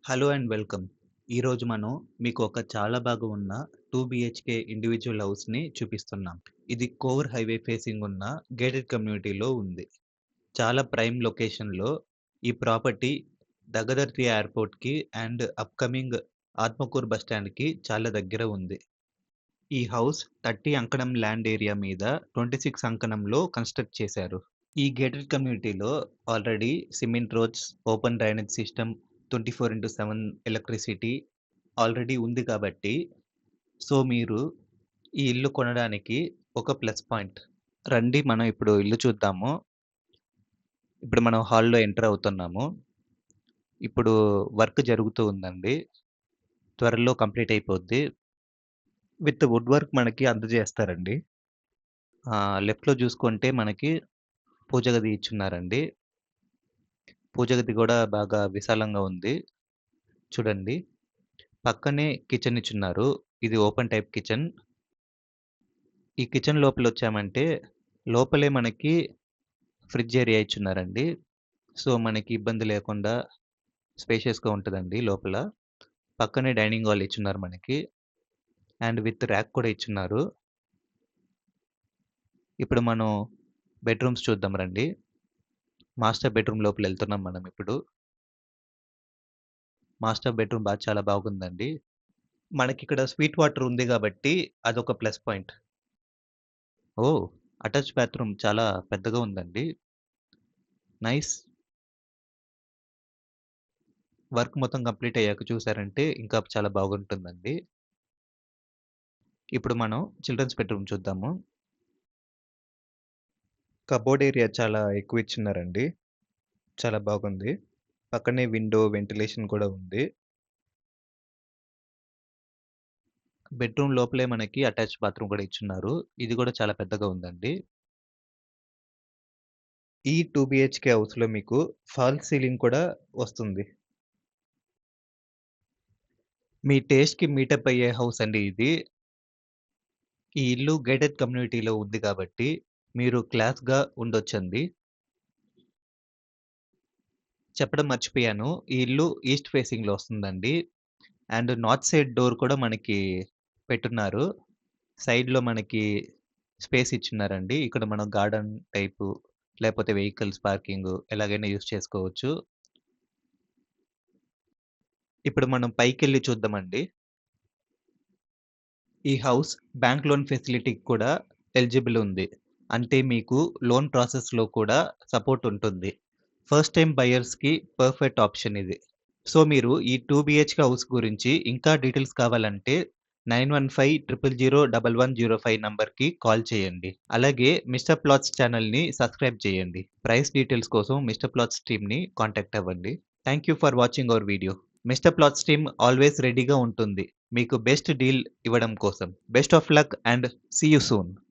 Hello and welcome. ఈరోజు మనం మీకు ఒక చాలా బాగా ఉన్న 2 బీహెచ్‌కే ఇండివిడ్యువల్ హౌస్‌ని చూపిస్తున్నాం. ఇది కోర్ హైవే ఫేసింగ్ ఉన్న గేటెడ్ కమ్యూనిటీలో ఉంది. చాలా ప్రైమ్ లొకేషన్‌లో ఈ ప్రాపర్టీ దగదర్తి ఎయిర్‌పోర్ట్‌కి అండ్ అప్‌కమింగ్ ఆత్మకూరు బస్ స్టాండ్‌కి చాలా దగ్గర ఉంది. ఈ హౌస్ 30 అంకణం ల్యాండ్ ఏరియా మీద 26 అంకణంలో కన్‌స్ట్రక్ట్ చేశారు. ఈ గేటెడ్ కమ్యూనిటీలో already cement roads, open drainage system, 24/7 electricity already ఉంది కాబట్టి, సో మీరు ఈ ఇల్లు కొనడానికి ఒక ప్లస్ పాయింట్. రండి మనం ఇప్పుడు ఇల్లు చూద్దాము. ఇప్పుడు మనం హాల్‌లో ఎంటర్ అవుతున్నాము. ఇప్పుడు వర్క్ జరుగుతూ ఉందండి. త్వరలో కంప్లీట్ అయిపోద్ది. విత్ వుడ్ వర్క్ మనకి అందజేస్తారండి. లెఫ్ట్‌లో చూసుకుంటే మనకి పూజ గది ఇచ్చున్నారండి. పూజ గది గూడా బాగా విశాలంగా ఉంది. చూడండి. పక్కనే కిచెన్ ఇచ్చున్నారు. ఇది ఓపెన్ టైప్ కిచెన్. ఈ కిచెన్ లోపలొచ్చామంటే, లోపలే మనకి ఫ్రిడ్జ్ ఏరియా ఇచ్చున్నారండి. సో, మనకి ఇబ్బంది లేకుండా స్పేషియస్‌గా ఉంటదండి లోపల. పక్కనే డైనింగ్ హాల్ ఇచ్చున్నారు మనకి. అండ్ విత్ ర్యాక్ కూడా ఇచ్చున్నారు. ఇప్పుడు మనం బెడ్‌రూమ్స్ చూద్దాం రండి. మాస్టర్ బెడ్‌రూమ్ లోపలెళ్తున్నాం మనం ఇప్పుడు. మాస్టర్ బెడ్‌రూమ్ చాలా బాగుందండి. మనకిక్కడ స్వీట్ వాటర్ ఉంది గాబట్టి అదొక ప్లస్ పాయింట్. ఓహ్! అటాచ్డ్ బాత్రూమ్ చాలా పెద్దగా ఉందండి. నైస్. వర్క్ మొత్తం కంప్లీట్ అయ్యాక చూసారంటే ఇంకా చాలా బాగుంటుందండి. ఇప్పుడు మనం చిల్డ్రన్స్ బెడ్‌రూమ్ చూద్దాము. కబోర్డ్ ఏరియా చాలా ఎక్కువ ఇచ్చున్నారండి. చాలా బాగుంది. పక్కనే విండో, వెంటిలేషన్ కూడా ఉంది. బెడ్‌రూమ్ లోపలే మనకి అటాచ్డ్ బాత్రూమ్ కూడా ఇచ్చున్నారు. ఇది కూడా చాలా పెద్దగా ఉందండి. ఈ 2 బీహెచ్‌కే హౌస్‌లో మీకు ఫాల్స్ సీలింగ్ కూడా వస్తుంది. మీ టేస్ట్‌కి మీటప్ అయ్యే హౌస్ అండి ఇది. ఈ ఇల్లు గేటెడ్ కమ్యూనిటీలో ఉంది కాబట్టి మీరు క్లాస్‌గా ఉండొచ్చండి. చెప్పడం మర్చిపోయాను. ఈ ఇల్లు ఈస్ట్ ఫేసింగ్‌లో వస్తుందండి. అండ్ నార్త్ సైడ్ డోర్ కూడా మనకి పెట్టున్నారు. సైడ్‌లో మనకి స్పేస్ ఇచ్చున్నారండి. ఇక్కడ మనం గార్డెన్ టైపు లేపోతే వెహికల్స్ పార్కింగు ఎలాగైనా యూజ్ చేసుకోవచ్చు. ఇప్పుడు మనం పైకెళ్ళి చూద్దామండి. ఈ హౌస్ బ్యాంక్ లోన్ ఫెసిలిటీకి కూడా ఎలిజిబుల్ ఉంది. అంటే మీకు లోన్ ప్రాసెస్‌లో కూడా సపోర్ట్ ఉంటుంది. ఫస్ట్ టైమ్ బయర్స్‌కి పర్ఫెక్ట్ ఆప్షన్ ఇది. సో, మీరు ఈ 2 బీహెచ్‌కే హౌస్ గురించి ఇంకా డీటెయిల్స్ కావాలంటే 9150001105 నంబర్‌కి కాల్ చేయండి. అలాగే మిస్టర్ ప్లాట్స్ ఛానెల్‌ని సబ్స్క్రైబ్ చేయండి. ప్రైస్ డీటెయిల్స్ కోసం మిస్టర్ ప్లాట్స్ టీమ్‌ని కాంటాక్ట్ అవ్వండి. Thank you for watching our video. Mister plots team always రెడీగా ఉంటుంది. మీకు బెస్ట్ డీల్ ఇవ్వడం కోసం. Best of luck and see you soon.